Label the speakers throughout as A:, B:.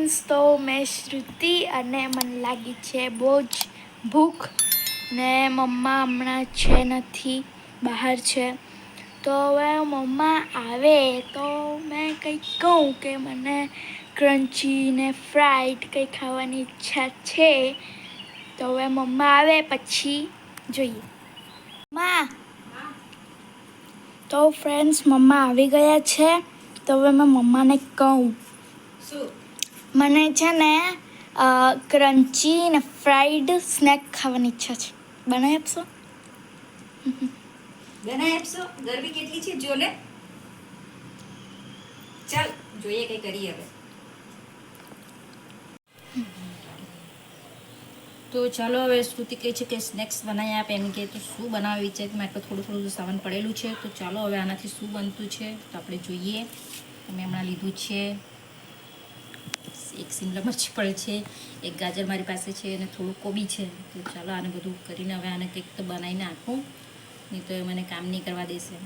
A: Friends, તો મેં શ્રુતિ અને મને લાગી છે બહુ જ ભૂખ ને મમ્મા હમણાં છે નથી, બહાર છે. તો હવે મમ્મા આવે તો મેં કંઈક કહું કે મને ક્રન્ચી ને ફ્રાઈડ કંઈ ખાવાની ઈચ્છા છે. તો હવે મમ્મા આવે પછી જોઈએ. તો ફ્રેન્ડ્સ, મમ્મા આવી ગયા છે. તો હવે મેં મમ્માને કહું મને છે ને ક્રન્ચી ને ફ્રાઈડ સ્નેક ખાવાની ઈચ્છા છે. બનાવી આપશો?
B: બનાવી આપશો? ગરમી કેટલી છે જો ને. ચાલ જોઈએ કઈ કરીએ હવે. તો ચાલો હવે શ્રુતિ કહે છે કે સ્નેક્સ બનાવી આપે. એમ કે તો શું બનાવવા વિચાર મારે તો થોડું સામાન પડેલું છે. તો ચાલો હવે આનાથી શું બનતું છે તો આપણે જોઈએ. મેં હમણાં લીધું છે, એક શિમલા મરચી પડે છે, એક ગાજર મારી પાસે છે અને થોડું કોબી છે. તો ચાલો આને બધું કરીને હવે આને કંઈક તો બનાવીને આપું, નહીં તો એ મને કામ નહીં કરવા દેશે.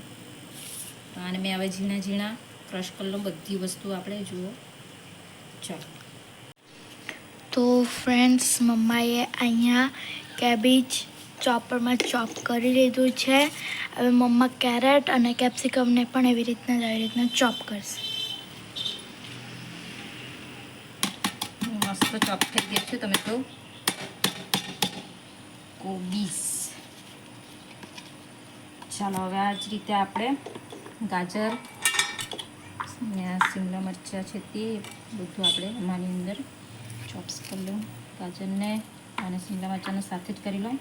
B: તો આને મેં હવે ઝીણા ઝીણા ક્રશ કરી લઉં બધી વસ્તુ આપણે જુઓ. ચાલો
A: તો ફ્રેન્ડ્સ, મમ્માએ અહીંયા કેબેજ ચોપરમાં ચોપ કરી લીધું છે. હવે મમ્મા કેરેટ અને કેપ્સિકમને પણ એવી રીતના ચોપ કરશે.
B: મસ્ત ચોપ થઈ ગયું છે. તમે તો કોબીસ. ચાલો હવે આ જ રીતે આપણે ગાજર ને શિમલા મરચાં છે તે બધું આપણે આની અંદર ચોપ્સ કરી લઉં. ગાજરને અને શિમલા મરચાંને સાથે જ કરી લઉં.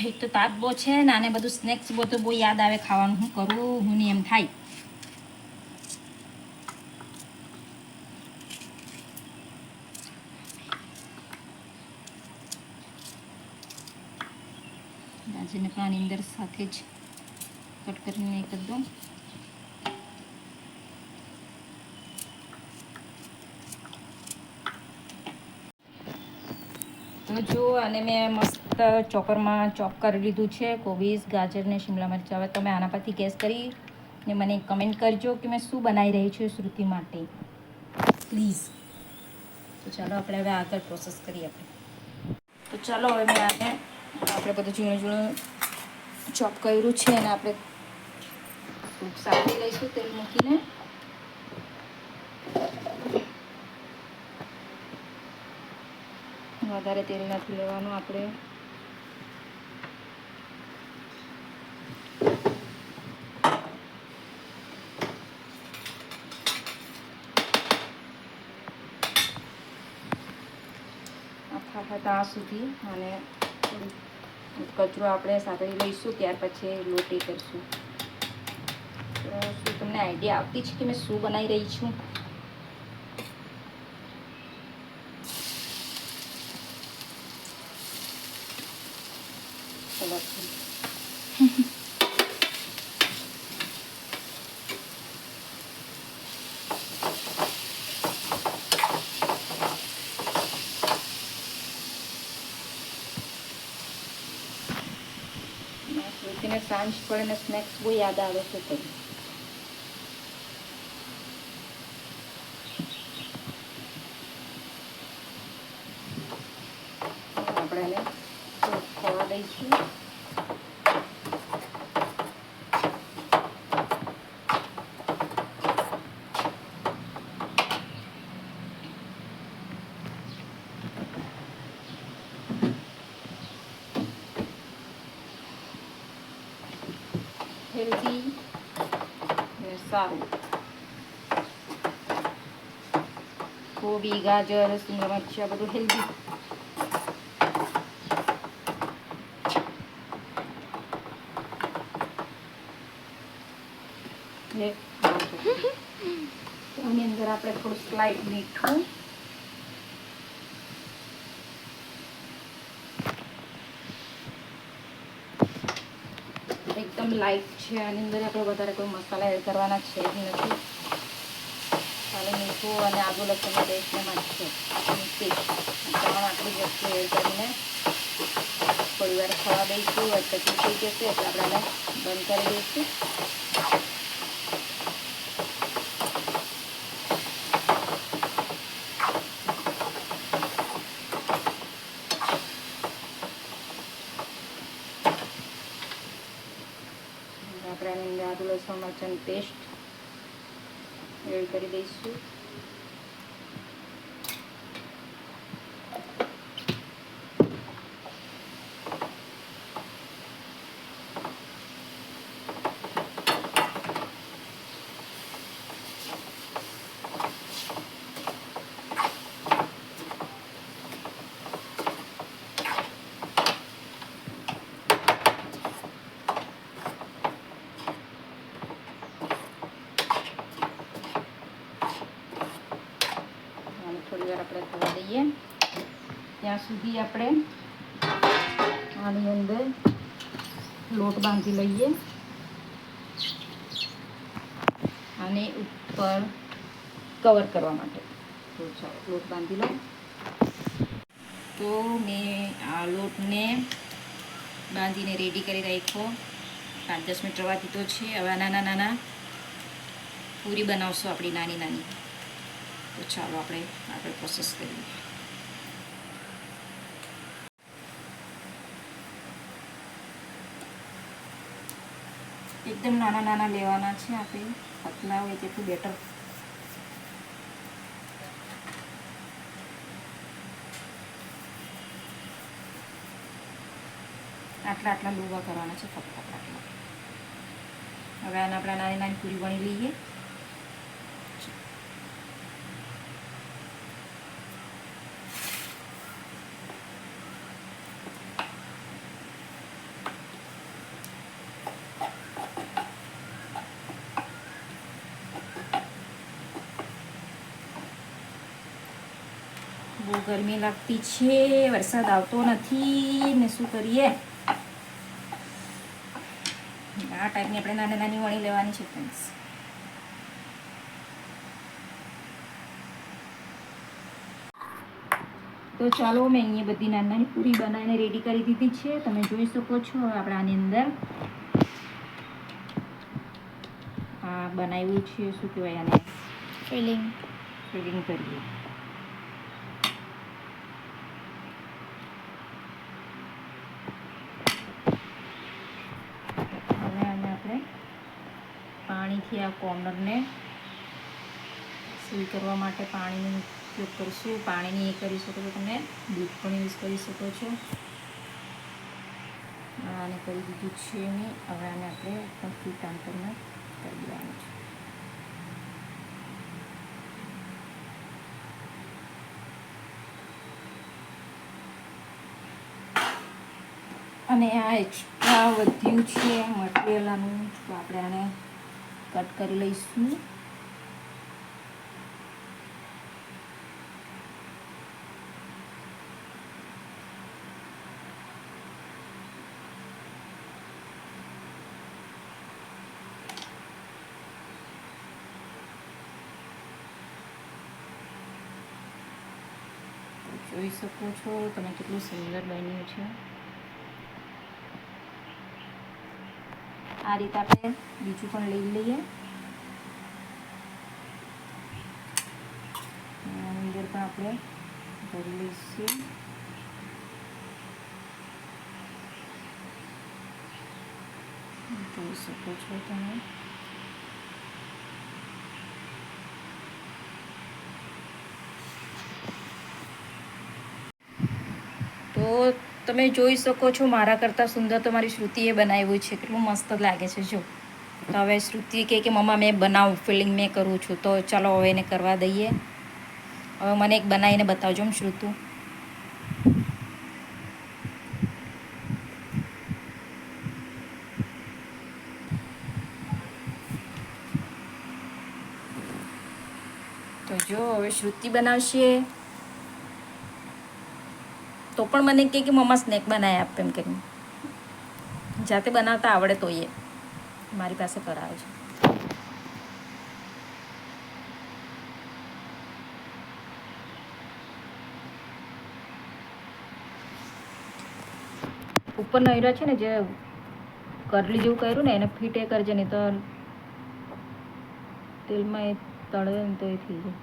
B: એક તો તાપ બહુ છે ને આને બધું સ્નેક્સ બધું બહુ યાદ આવે ખાવાનું. હું કરું હું નહીં એમ થાય. ગાજરને પણ આની અંદર સાથે જ કટ કરીને કરી દઉં. તો જો આને મેં મસ્ત ચોપરમાં ચોપ કરી લીધું છે, કોબીજ, ગાજર ને શિમલા મરચાં. હવે તમે આના પરથી ગેસ કરીને મને કમેન્ટ કરજો કે મેં શું બનાવી રહી છું શ્રુતિ માટે, પ્લીઝ. તો ચાલો આપણે હવે આગળ પ્રોસેસ કરીએ આપણે. તો ચાલો હવે મેં આને આપણે બધું ઝીણું ઝીણું ચોપ કર્યું છે અને આપણે સાંતળી લઈશું તેલ મૂકીને. વધારે તેલ નથી લેવાનું આપણે. આખા ત્યાં સુધી અને કચરો આપણે સાંતળી લઈશું, ત્યાર પછી લોટ એ કરીશું. તો શું તમને આઈડિયા આવતી છે કે મેં શું બનાવી રહી છું? શ્રુતિને સાંજ પડે ને સ્નેક્સ બહુ યાદ આવે છે. તો આપણે એને ખવા દઈશું. હેલ્ધી ને સારું. કોબી, ગાજર, શિમલા મરચાં બધું હેલ્ધી. આની અંદર આપણે થોડું સ્લાઇડ મીઠું, એકદમ લાઇટ છે. આની અંદર આપણે વધારે કોઈ મસાલા એડ કરવાના છે જ નથી. ખાલી મીઠું અને આદુ લસણની પેસ્ટને મરચાં આટલી વસ્તુ એડ કરીને થોડી વાર ખવા દઈશું. પછી થઈ જશે એટલે આપણે આને બંધ કરી દઈશું. લસણ મરચાંની પેસ્ટ એડ કરી દઈશું. થોડી વાર આપણે થવા દઈએ. ત્યાં સુધી આપણે આની અંદર લોટ બાંધી લઈએ અને ઉપર કવર કરવા માટે. તો ચાલો લોટ બાંધી લો. તો મેં આ લોટને બાંધીને રેડી કરી રાખ્યો. 5-10 મિનિટ રવા દીધો છે. હવે નાના નાના પૂરી બનાવશું આપણી નાની નાની. તો ચાલો આપણે આગળ પ્રોસેસ કરીએ. એકદમ નાના નાના લેવાના છે આપણે, પતલા હોય તેટલું બેટર. આટલા આટલા લોવા કરવાના છે ફક્ત આટલા. હવે આને આપણે નાની નાની પૂરી વણી લઈએ. બહુ ગરમી લાગતી છે, વરસાદ આવતો નથી ને શું કરીએ. આ ટાઈપની આપણે નાની નાની વણી લેવાની છે ફ્રેન્ડ્સ. તો ચાલો મેં અહીંયા બધી નાની નાની પૂરી બનાવીને રેડી કરી દીધી છે. તમે જોઈ શકો છો. હવે આપણે આની અંદર આ બનાવ્યું છે, શું કહેવાય આને,
A: ફિલિંગ
B: કરીએ. પાણીથી આ કોર્નરને સીલ કરવા માટે પાણીનો ઉપયોગ કરીશું. પાણીની એ કરી શકો છો, તમે દૂધ પણ યુઝ કરી શકો છો. આને કરી દીધું છે મેં. હવે આને આપણે એકદમ ફિટ અંતરમાં કરી દેવાનું છે. અને આ એક્સ્ટ્રા વધ્યું છે મટીરિયલ આનું, તો આપણે આને કટ કરી લઈશું. જોઈ શકો છો તમે કેટલું સુંદર બન્યું છે. આ રીતે આપણે બીજું પણ લઈ લઈએ. અંદર પણ આપણે ભરી લઈશું. જોઈ શકો છો તમે. તો તમે જોઈ શકો છો મારા કરતાં સુંદર તો મારી શ્રુતિએ બનાવ્યું છે. કેટલું મસ્ત લાગે છે જો. તો હવે શ્રુતિ કહે કે મમ્મા મેં બનાવું, ફિલિંગ મેં કરું છું. તો ચાલો હવે એને કરવા દઈએ. હવે મને એક બનાવીને બતાવજો ને શ્રુતુ. તો જો હવે શ્રુતિ બનાવશે તો પણ મને કહે કે મમ્મા સ્નેક બનાવી આપ એમ કરીને. જાતે બનાવતા આવડે તો એ મારી પાસે કરાવે છે. ઉપર નૈરા છે ને જે કરલી જેવું કર્યું ને એને ફીટ એ કરજે, નહીં તો તેલમાં એ તળે ને તો એ થઈ જાય.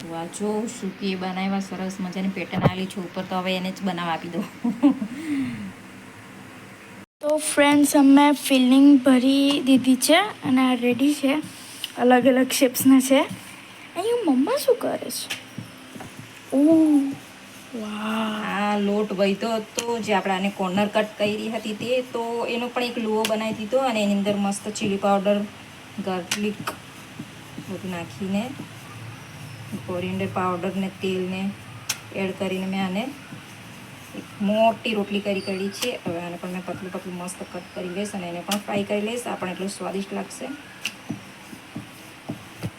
B: તો આ જો શ્રુતિ એ બનાવ્યા સરસ મજાની પેટર્ન આવેલી છે ઉપર, તો હવે એને જ બનાવવા આપી દો.
A: તો ફ્રેન્ડ્સ અમે ફિલિંગ ભરી દીધી છે અને આ રેડી છે. અલગ અલગ શેપ્સના છે. અહીંયા મમ્મા શું કરે છે? ઓહ વાહ,
B: આ લોટ વહીતો હતો જે આપણે આને કોર્નર કટ કરી હતી તે, તો એનો પણ એક લુઓ બનાવી દીધો અને એની અંદર મસ્ત ચીલી પાવડર, ગાર્લિક બધું નાખીને, કોરિએન્ડર પાવડર ને તેલને એડ કરીને મેં આને એક મોટી રોટલી કરી છે. હવે આને પણ મેં પતલું પતલું મસ્ત કટ કરી લઈશ અને એને પણ ફ્રાય કરી લઈશ. આ પણ એટલું સ્વાદિષ્ટ લાગશે.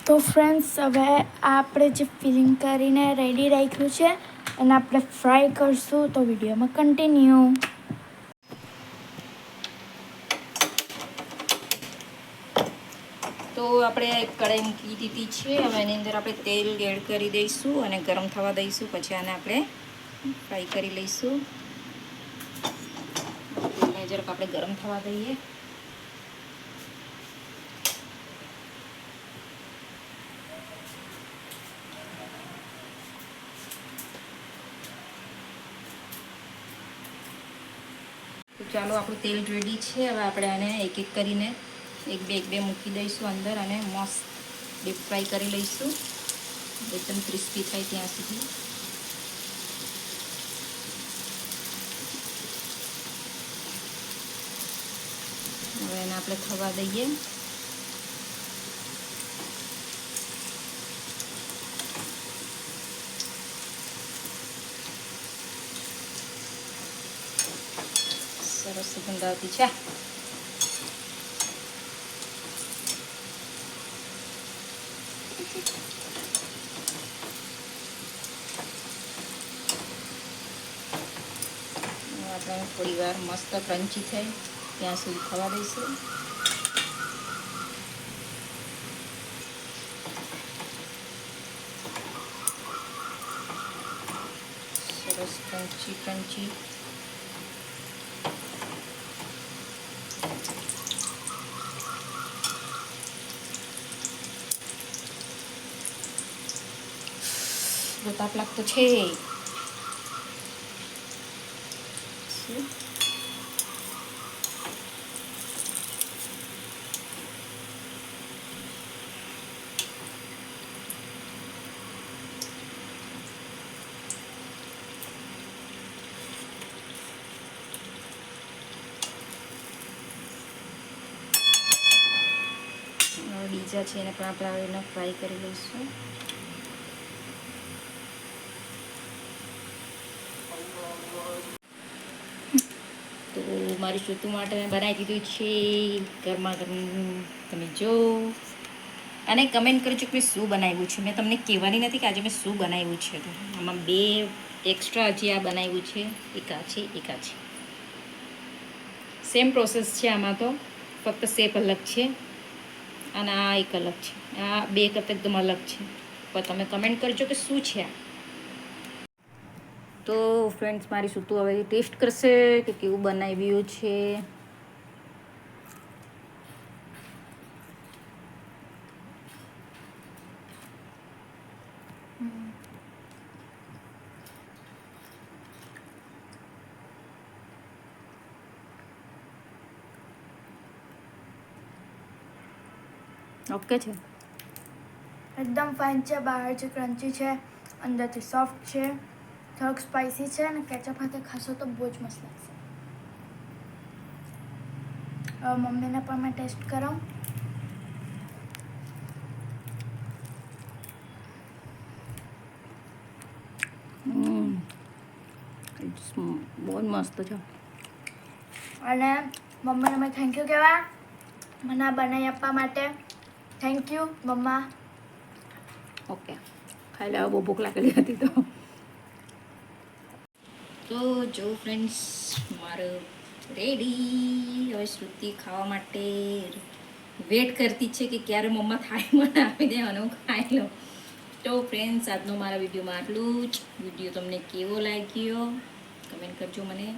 A: તો ફ્રેન્ડ્સ હવે આપણે જે ફિલિંગ કરીને રેડી રાખ્યું છે એને આપણે ફ્રાય કરશું. તો વિડીયોમાં કન્ટિન્યુ.
B: તો આપણે એક કઢાઈ મૂકી દીધી છે. હવે એની અંદર આપણે તેલ એડ કરી દઈશું અને ગરમ થવા દઈશું. પછી આને આપણે ફ્રાય કરી લઈશું. તેલને જરાક આપણે ગરમ થવા દઈએ. તો ચાલો આપણું તેલ રેડી છે. હવે આપણે આને એક એક કરીને એક બે મૂકી દઈશું અંદર અને મસ્ત ડીપ ફ્રાય કરી લઈશું એકદમ ક્રિસ્પી થાય ત્યાં સુધી. હવે એને આપણે થવા દઈએ. સરસ સુગંધ આવતી છે. આપણે થોડી વાર મસ્ત ક્રન્ચી થાય ત્યાં સુધી થવા દઈશું. સરસ ક્રન્ચી તાપ લાગતો છે. બીજા છે એને પણ આપણે ફ્રાય કરી લઈશું. તો મારી શ્રુતિ માટે મેં બનાવી દીધું છે ગરમા ગરમ. તમે જો અને કમેન્ટ કરજો કે મેં શું બનાવ્યું છે. મેં તમને કહેવાની નથી કે આજે મેં શું બનાવ્યું છે. આમાં 2 એક્સ્ટ્રા હજી આ બનાવ્યું છે. એક આ છે. સેમ પ્રોસેસ છે આમાં, તો ફક્ત શેપ અલગ છે અને આ એક અલગ છે. આ 2 કરતાં એકદમ અલગ છે. પણ તમે કમેન્ટ કરજો કે શું છે આ. તો ફ્રેન્ડ્સ મારી શ્રુતુ હવે ટેસ્ટ કરશે કે કેવું બનાવ્યું છે. ઓકે છે,
A: એકદમ ફાઇન છે. બહારથી ક્રન્ચી છે, અંદરથી સોફ્ટ છે, થોડોક સ્પાઇસી છે અને કેચઅપ સાથે ખાશો તો બહુ જ મસ્ત લાગશે. મમ્મીને પણ મેં ટેસ્ટ કરાવું.
B: બહુ મસ્ત છે.
A: અને મમ્મીને મેં થેન્ક યુ કહેવા મને આ બનાવી આપવા માટે. Thank you mamma.
B: ઓકે, ખાઈ લેવા, બહુ ભૂખ લાગેલી હતી તો જો ફ્રેન્ડ્સ મારો રેડી. હવે શ્રુતિ ખાવા માટે વેટ કરતી છે કે ક્યારે મમ્મા થાળી મને આપી દે અને હું ખાઈ લઉં. તો ફ્રેન્ડ્સ આજનો મારા વિડીયોમાં આટલું જ. વિડીયો તમને કેવો લાગ્યો કમેન્ટ કરજો મને.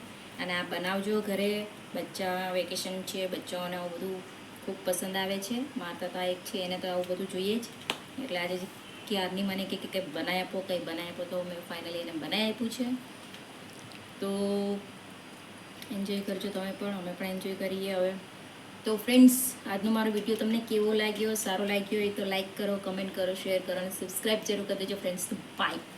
B: અને આ બનાવજો ઘરે. બચ્ચા વેકેશન છે, બચ્ચાઓને આવું બધું ખૂબ પસંદ આવે છે. મારા તો એક છે એને તો આવું બધું જોઈએ જ. એટલે આજે ક્યારની મને કે કંઈ બનાવી આપો કંઈ બનાવી આપો, તો મેં ફાઇનલી એને બનાવી આપ્યું છે. તો એન્જોય કરજો તમે પણ, અમે પણ એન્જોય કરીએ હવે. તો ફ્રેન્ડ્સ, આજનો મારો વિડીયો તમને કેવો લાગ્યો, સારો લાગ્યો હોય તો લાઈક કરો, કમેન્ટ કરો, શેર કરો અને સબસ્ક્રાઈબ જરૂર કરી દેજો ફ્રેન્ડ્સ. બાય.